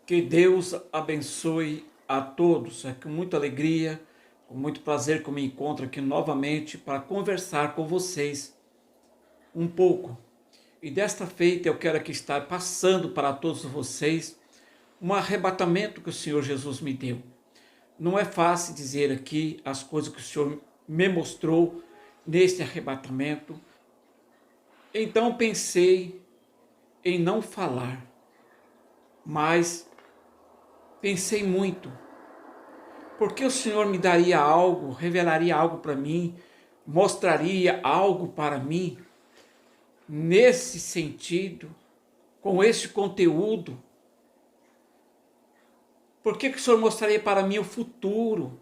Que Deus abençoe a todos. É com muita alegria, com muito prazer que eu me encontro aqui novamente para conversar com vocês um pouco. E desta feita eu quero aqui estar passando para todos vocês um arrebatamento que o Senhor Jesus me deu. Não é fácil dizer aqui as coisas que o Senhor me mostrou neste arrebatamento. Então pensei em não falar, mas pensei muito, porque o Senhor me daria algo, revelaria algo para mim, mostraria algo para mim, nesse sentido, com esse conteúdo. Por que o Senhor mostraria para mim o futuro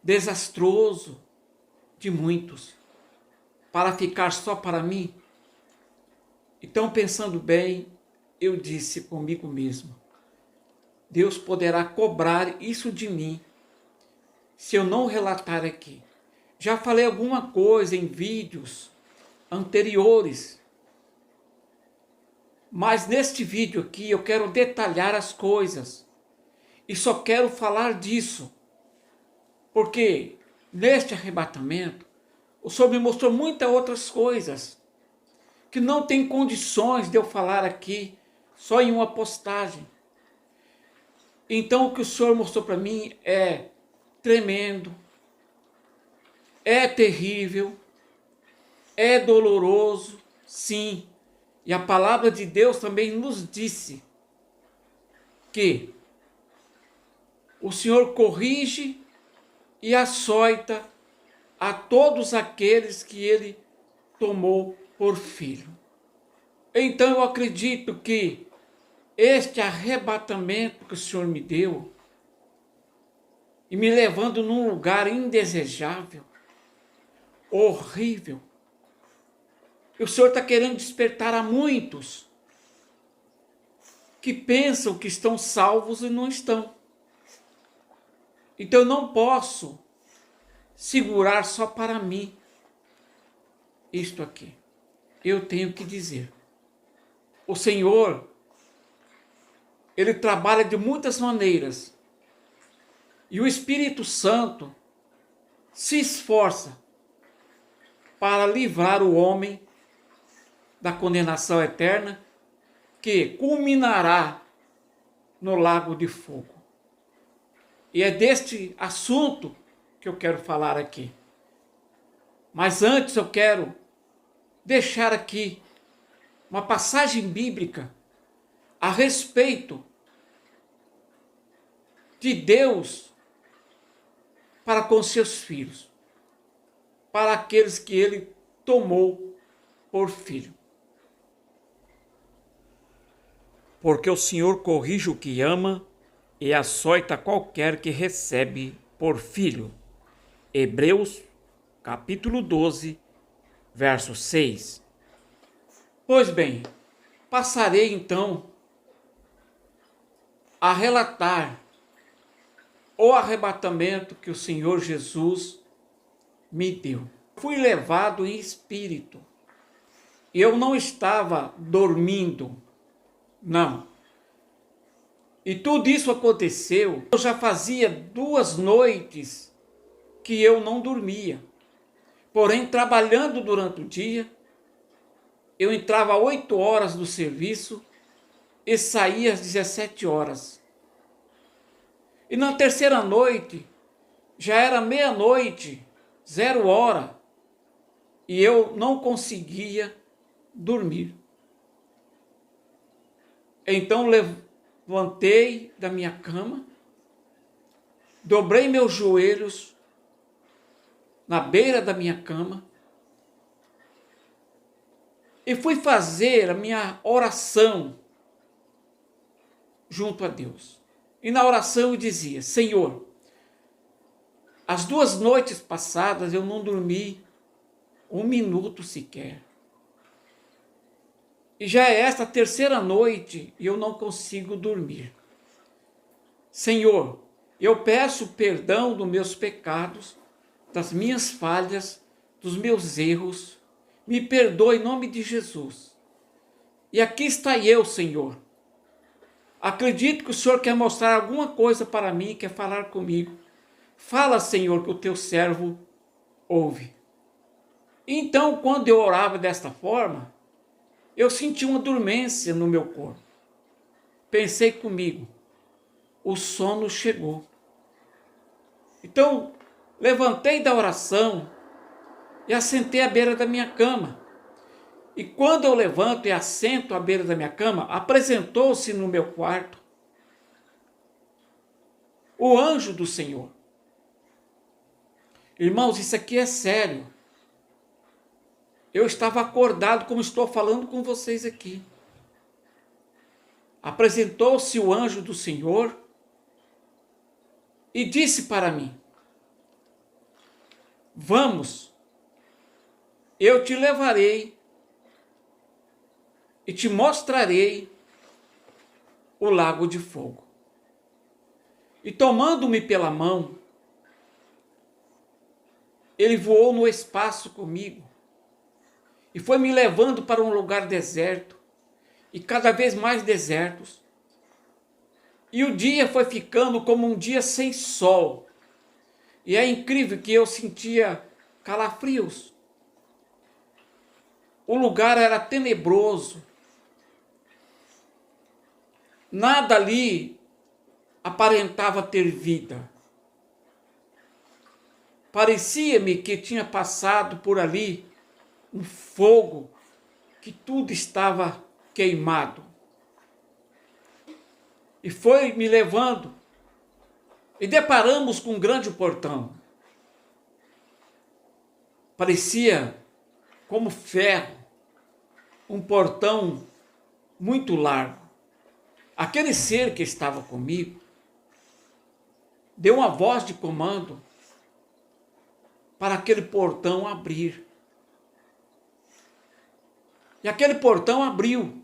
desastroso de muitos, para ficar só para mim? Então, pensando bem, eu disse comigo mesmo: Deus poderá cobrar isso de mim se eu não relatar aqui. Já falei alguma coisa em vídeos anteriores, mas neste vídeo aqui eu quero detalhar as coisas e só quero falar disso, porque neste arrebatamento o Senhor me mostrou muitas outras coisas que não tem condições de eu falar aqui só em uma postagem. Então o que o Senhor mostrou para mim é tremendo, é terrível, é doloroso, sim. E a palavra de Deus também nos disse que o Senhor corrige e açoita a todos aqueles que Ele tomou por filho. Então eu acredito que este arrebatamento que o Senhor me deu, e me levando num lugar indesejável, horrível, o Senhor está querendo despertar a muitos que pensam que estão salvos e não estão. Então eu não posso segurar só para mim isto aqui. Eu tenho que dizer. O Senhor, Ele trabalha de muitas maneiras. E o Espírito Santo se esforça para livrar o homem da condenação eterna, que culminará no lago de fogo. E é deste assunto que eu quero falar aqui. Mas antes eu quero deixar aqui uma passagem bíblica a respeito de Deus para com seus filhos, para aqueles que Ele tomou por filho. Porque o Senhor corrige o que ama e açoita qualquer que recebe por filho. Hebreus, capítulo 12, verso 6. Pois bem, passarei então a relatar o arrebatamento que o Senhor Jesus me deu. Fui levado em espírito. Eu não estava dormindo, não. E tudo isso aconteceu. Eu já fazia 2 noites que eu não dormia. Porém, trabalhando durante o dia, eu entrava às 8 horas do serviço e saía às 17 horas. E na terceira noite, já era meia-noite, 0 hora, e eu não conseguia dormir. Então levantei da minha cama, dobrei meus joelhos na beira da minha cama e fui fazer a minha oração junto a Deus. E na oração eu dizia: Senhor, as 2 noites passadas eu não dormi 1 minuto sequer. E já é esta terceira noite e eu não consigo dormir. Senhor, eu peço perdão dos meus pecados, das minhas falhas, dos meus erros. Me perdoe em nome de Jesus. E aqui está eu, Senhor, Acredito que o Senhor quer mostrar alguma coisa para mim, quer falar comigo. Fala, Senhor, que o teu servo ouve. Então, quando eu orava desta forma, eu senti uma dormência no meu corpo. Pensei comigo, o sono chegou. Então, levantei da oração e assentei à beira da minha cama. E quando eu levanto e assento à beira da minha cama, apresentou-se no meu quarto o anjo do Senhor. Irmãos, isso aqui é sério. Eu estava acordado como estou falando com vocês aqui. Apresentou-se o anjo do Senhor e disse para mim: vamos, eu te levarei e te mostrarei o lago de fogo. E tomando-me pela mão, ele voou no espaço comigo e foi me levando para um lugar deserto e cada vez mais desertos. E o dia foi ficando como um dia sem sol. E é incrível que eu sentia calafrios. O lugar era tenebroso. Nada ali aparentava ter vida. Parecia-me que tinha passado por ali um fogo, que tudo estava queimado. E foi me levando, e deparamos com um grande portão. Parecia como ferro, um portão muito largo. Aquele ser que estava comigo deu uma voz de comando para aquele portão abrir. E aquele portão abriu.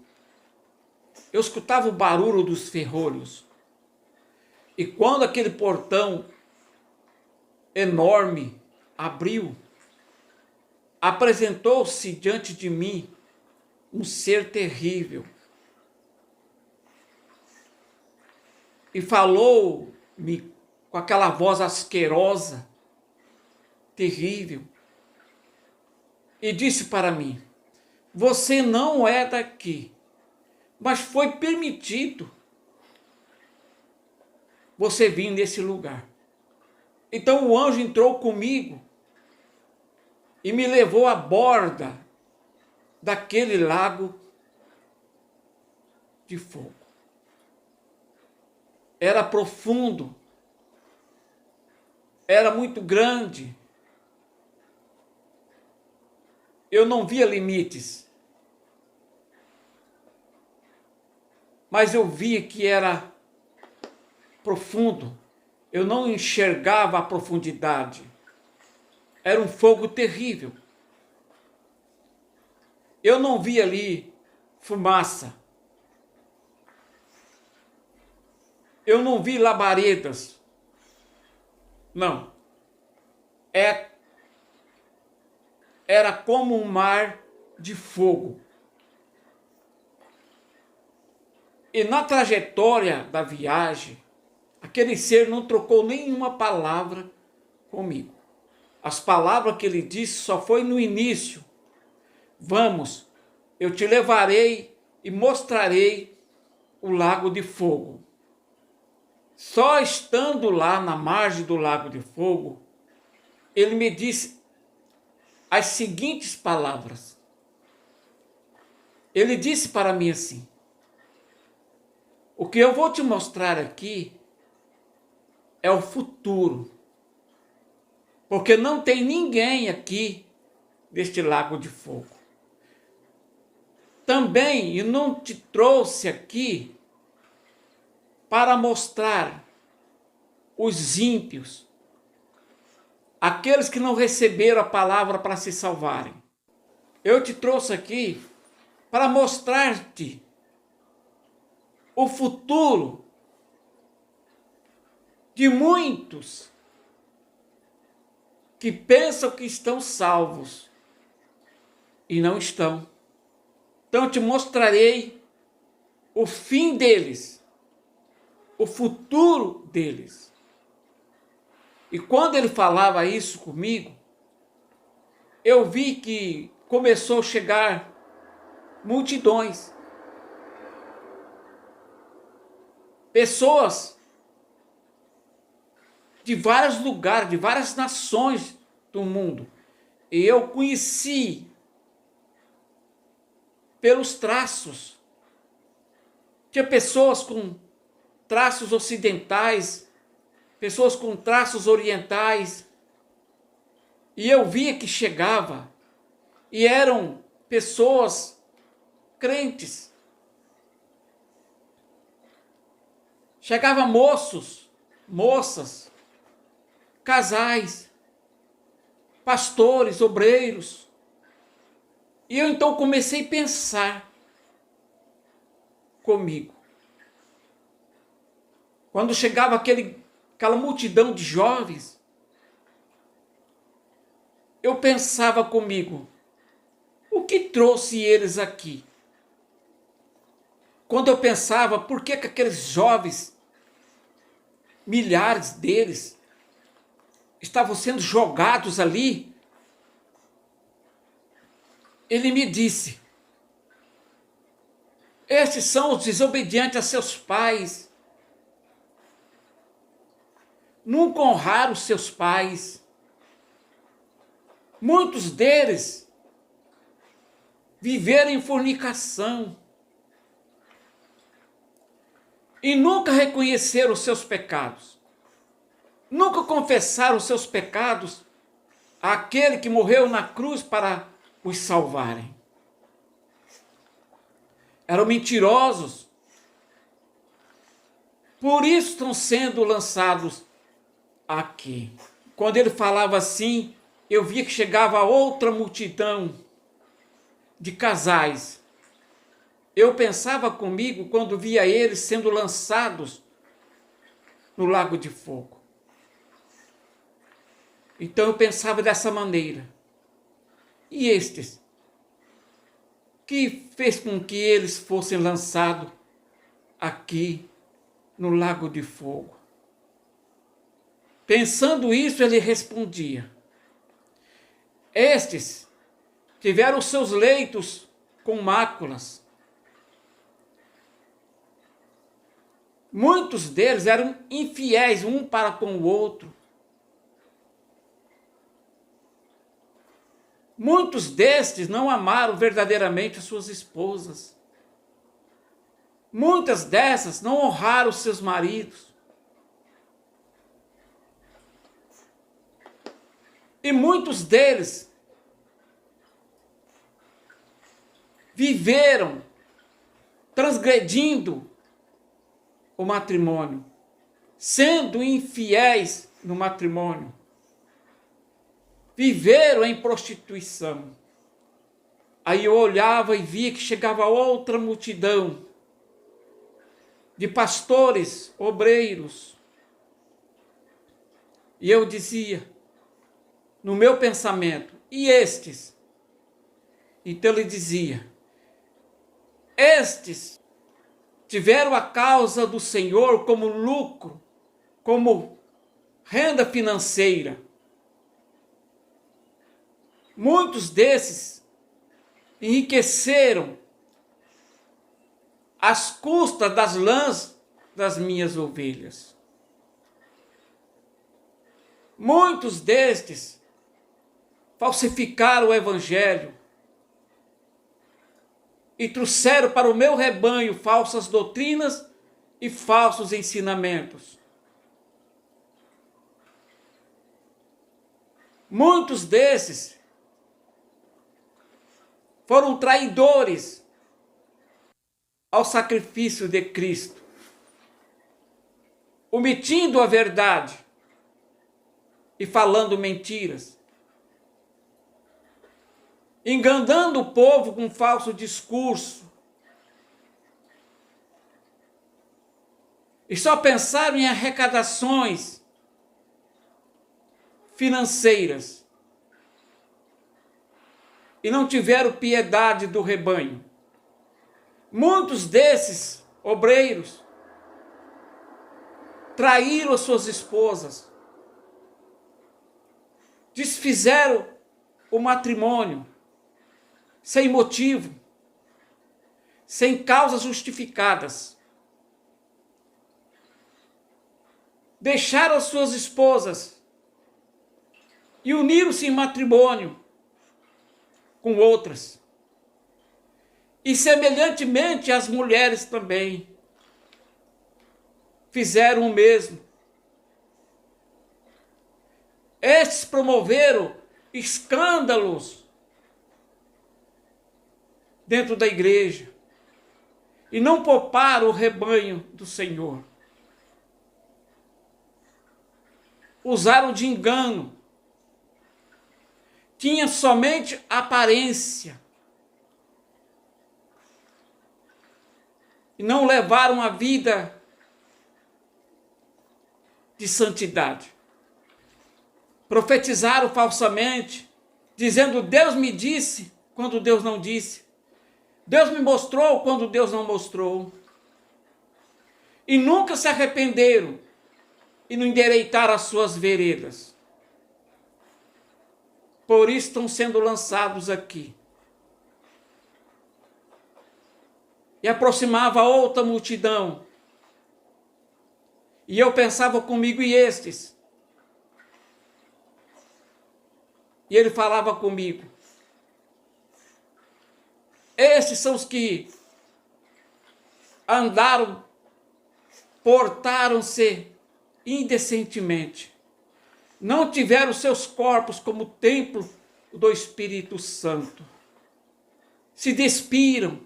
Eu escutava o barulho dos ferrolhos. E quando aquele portão enorme abriu, apresentou-se diante de mim um ser terrível. E falou-me com aquela voz asquerosa, terrível. E disse para mim: você não é daqui, mas foi permitido você vir nesse lugar. Então o anjo entrou comigo e me levou à borda daquele lago de fogo. Era profundo, era muito grande. Eu não via limites, mas eu via que era profundo. Eu não enxergava a profundidade. Era um fogo terrível. Eu não via ali fumaça. Eu não vi labaredas. Não. Era como um mar de fogo. E na trajetória da viagem, aquele ser não trocou nenhuma palavra comigo. As palavras que ele disse só foi no início. Vamos, eu te levarei e mostrarei o lago de fogo. Só estando lá na margem do lago de fogo, ele me disse as seguintes palavras. Ele disse para mim assim: o que eu vou te mostrar aqui é o futuro, porque não tem ninguém aqui neste lago de fogo. Também eu não te trouxe aqui para mostrar os ímpios, aqueles que não receberam a palavra para se salvarem. Eu te trouxe aqui para mostrar-te o futuro de muitos que pensam que estão salvos e não estão. Então eu te mostrarei o fim deles, o futuro deles. E quando ele falava isso comigo, eu vi que começou a chegar multidões. Pessoas de vários lugares, de várias nações do mundo. E eu conheci pelos traços. Tinha pessoas com traços ocidentais, pessoas com traços orientais. E eu via que chegava, e eram pessoas crentes. Chegava moços, moças, casais, pastores, obreiros. E eu então comecei a pensar comigo. Quando chegava aquela multidão de jovens, eu pensava comigo, o que trouxe eles aqui? Quando eu pensava, por que aqueles jovens, milhares deles, estavam sendo jogados ali, ele me disse, estes são os desobedientes a seus pais, nunca honraram seus pais, muitos deles viveram em fornicação e nunca reconheceram os seus pecados, nunca confessaram os seus pecados àquele que morreu na cruz para os salvarem. Eram mentirosos, por isso estão sendo lançados aqui. Quando ele falava assim, eu via que chegava outra multidão de casais. Eu pensava comigo quando via eles sendo lançados no lago de fogo. Então eu pensava dessa maneira. E estes? Que fez com que eles fossem lançados aqui no lago de fogo? Pensando isso, ele respondia, estes tiveram seus leitos com máculas. Muitos deles eram infiéis um para com o outro. Muitos destes não amaram verdadeiramente as suas esposas. Muitas dessas não honraram seus maridos. E muitos deles viveram transgredindo o matrimônio, sendo infiéis no matrimônio. Viveram em prostituição. Aí eu olhava e via que chegava outra multidão de pastores, obreiros. E eu dizia, no meu pensamento, e estes? Então ele dizia, estes tiveram a causa do Senhor como lucro, como renda financeira. Muitos desses enriqueceram às custas das lãs das minhas ovelhas. Muitos destes falsificaram o evangelho e trouxeram para o meu rebanho falsas doutrinas e falsos ensinamentos. Muitos desses foram traidores ao sacrifício de Cristo, omitindo a verdade e falando mentiras, enganando o povo com falso discurso, e só pensaram em arrecadações financeiras, e não tiveram piedade do rebanho. Muitos desses obreiros traíram as suas esposas, desfizeram o matrimônio sem motivo, sem causas justificadas. Deixaram as suas esposas e uniram-se em matrimônio com outras. E semelhantemente as mulheres também fizeram o mesmo. Estes promoveram escândalos dentro da igreja e não pouparam o rebanho do Senhor. Usaram de engano, tinha somente aparência e não levaram a vida de santidade. Profetizaram falsamente, dizendo: Deus me disse, quando Deus não disse. Deus me mostrou, quando Deus não mostrou. E nunca se arrependeram e não endireitaram as suas veredas. Por isso estão sendo lançados aqui. E aproximava outra multidão. E eu pensava comigo: e estes? E ele falava comigo: estes são os que andaram, portaram-se indecentemente, não tiveram seus corpos como templo do Espírito Santo, se despiram,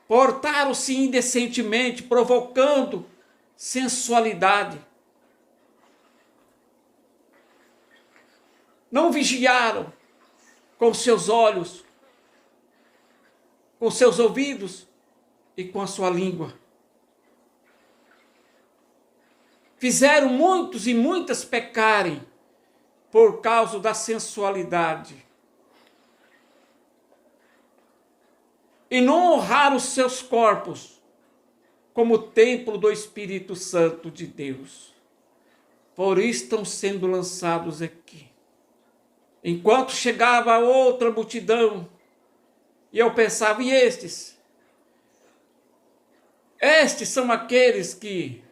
portaram-se indecentemente, provocando sensualidade, não vigiaram com seus olhos, com seus ouvidos e com a sua língua. Fizeram muitos e muitas pecarem por causa da sensualidade. E não honraram os seus corpos como templo do Espírito Santo de Deus. Por isso estão sendo lançados aqui. Enquanto chegava outra multidão, e eu pensava: e estes? Estes são aqueles que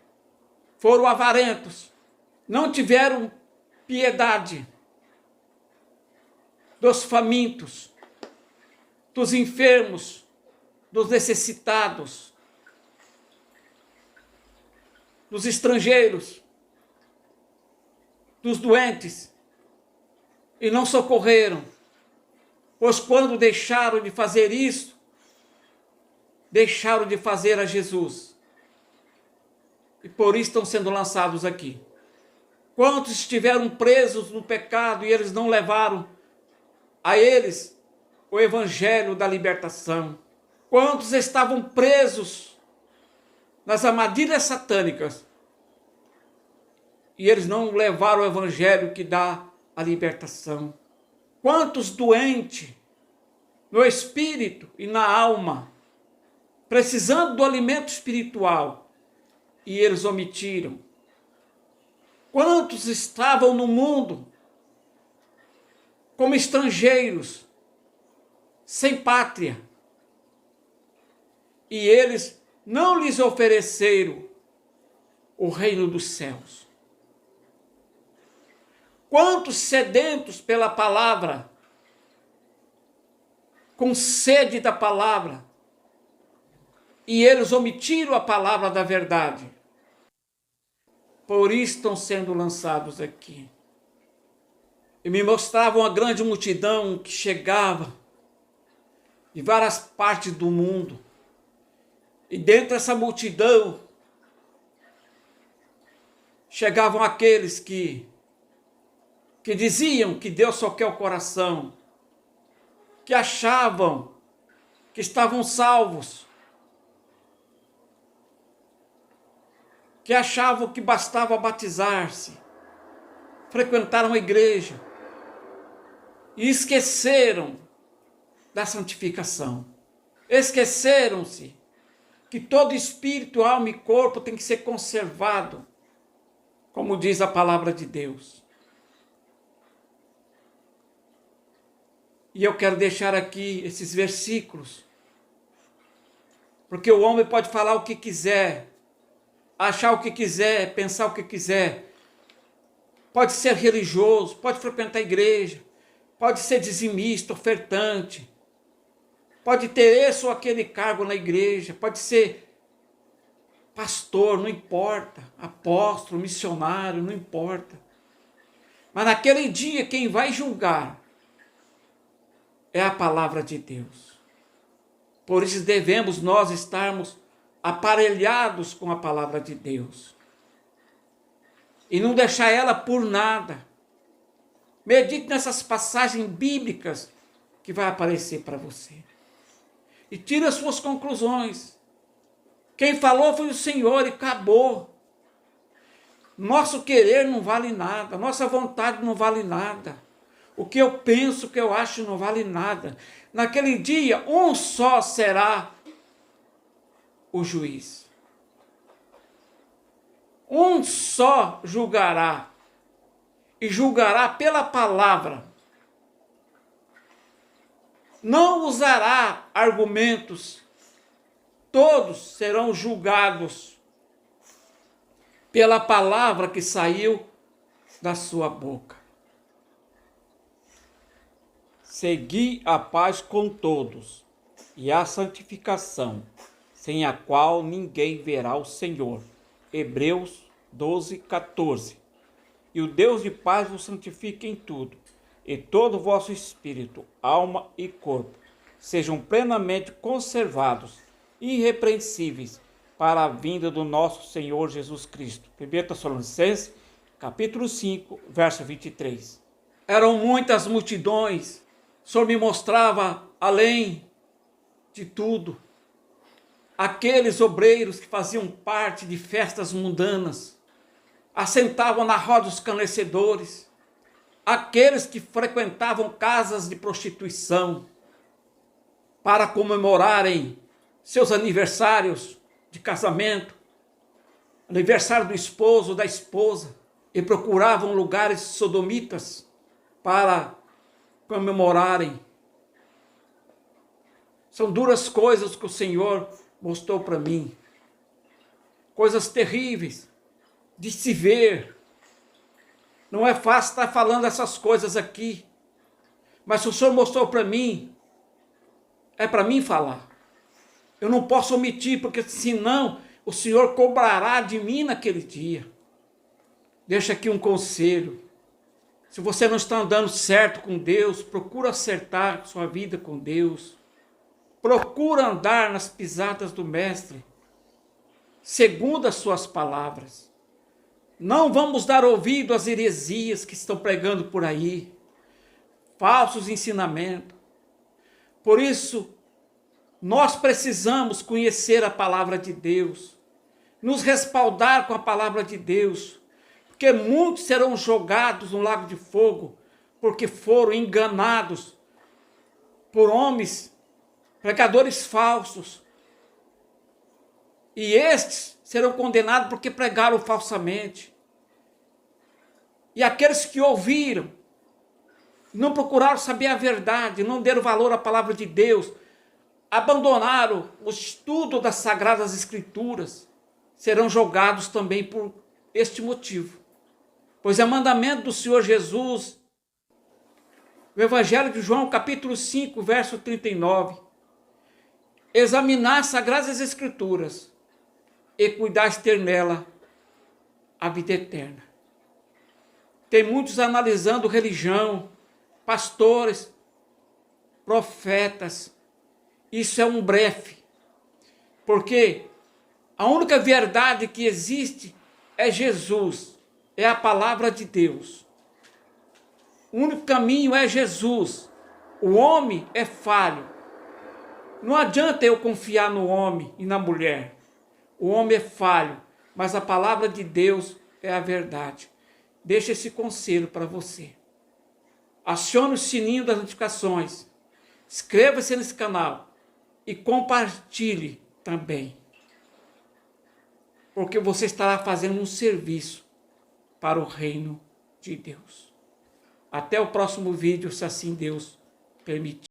foram avarentos, não tiveram piedade dos famintos, dos enfermos, dos necessitados, dos estrangeiros, dos doentes, e não socorreram, pois quando deixaram de fazer isso, deixaram de fazer a Jesus. E por isso estão sendo lançados aqui. Quantos estiveram presos no pecado e eles não levaram a eles o evangelho da libertação? Quantos estavam presos nas armadilhas satânicas e eles não levaram o evangelho que dá a libertação? Quantos doentes no espírito e na alma, precisando do alimento espiritual, e eles omitiram? Quantos estavam no mundo como estrangeiros, sem pátria, e eles não lhes ofereceram o reino dos céus? Quantos sedentos pela palavra, com sede da palavra, e eles omitiram a palavra da verdade? Por isso estão sendo lançados aqui. E me mostravam uma grande multidão que chegava de várias partes do mundo. E dentro dessa multidão chegavam aqueles que diziam que Deus só quer o coração, que achavam que estavam salvos, que achavam que bastava batizar-se, frequentaram a igreja e esqueceram da santificação. Esqueceram-se que todo espírito, alma e corpo tem que ser conservado, como diz a palavra de Deus. E eu quero deixar aqui esses versículos, porque o homem pode falar o que quiser, achar o que quiser, pensar o que quiser, pode ser religioso, pode frequentar a igreja, pode ser dizimista, ofertante, pode ter esse ou aquele cargo na igreja, pode ser pastor, não importa, apóstolo, missionário, não importa. Mas naquele dia quem vai julgar é a palavra de Deus. Por isso devemos nós estarmos aparelhados com a palavra de Deus. E não deixar ela por nada. Medite nessas passagens bíblicas que vai aparecer para você. E tire as suas conclusões. Quem falou foi o Senhor e acabou. Nosso querer não vale nada. Nossa vontade não vale nada. O que eu penso, o que eu acho não vale nada. Naquele dia, um só será o juiz. Um só julgará. E julgará pela palavra. Não usará argumentos. Todos serão julgados pela palavra que saiu da sua boca. Segui a paz com todos e a santificação, sem a qual ninguém verá o Senhor. Hebreus 12, 14. E o Deus de paz vos santifique em tudo, e todo o vosso espírito, alma e corpo sejam plenamente conservados, irrepreensíveis, para a vinda do nosso Senhor Jesus Cristo. 1 Tessalonicenses, capítulo 5, verso 23. Eram muitas multidões, o Senhor me mostrava além de tudo. Aqueles obreiros que faziam parte de festas mundanas, assentavam na roda dos escarnecedores, aqueles que frequentavam casas de prostituição para comemorarem seus aniversários de casamento, aniversário do esposo, da esposa, e procuravam lugares sodomitas para comemorarem. São duras coisas que o Senhor mostrou para mim. Coisas terríveis de se ver. Não é fácil estar falando essas coisas aqui. Mas se o Senhor mostrou para mim, é para mim falar. Eu não posso omitir, porque senão o Senhor cobrará de mim naquele dia. Deixa aqui um conselho. Se você não está andando certo com Deus, procura acertar sua vida com Deus. Procura andar nas pisadas do Mestre, segundo as suas palavras. Não vamos dar ouvido às heresias que estão pregando por aí, falsos ensinamentos. Por isso, nós precisamos conhecer a palavra de Deus, nos respaldar com a palavra de Deus, porque muitos serão jogados no lago de fogo, porque foram enganados por homens, pregadores falsos. E estes serão condenados porque pregaram falsamente. E aqueles que ouviram, não procuraram saber a verdade, não deram valor à palavra de Deus, abandonaram o estudo das Sagradas Escrituras, serão julgados também por este motivo. Pois é mandamento do Senhor Jesus, o Evangelho de João, capítulo 5, verso 39, examinar as Sagradas Escrituras e cuidar de ter nela a vida eterna. Tem muitos analisando religião, pastores, profetas. Isso é um blefe, porque a única verdade que existe é Jesus, é a palavra de Deus. O único caminho é Jesus. O homem é falho. Não adianta eu confiar no homem e na mulher. O homem é falho, mas a palavra de Deus é a verdade. Deixa esse conselho para você. Acione o sininho das notificações. Inscreva-se nesse canal e compartilhe também. porque você estará fazendo um serviço para o reino de Deus. Até o próximo vídeo, se assim Deus permitir.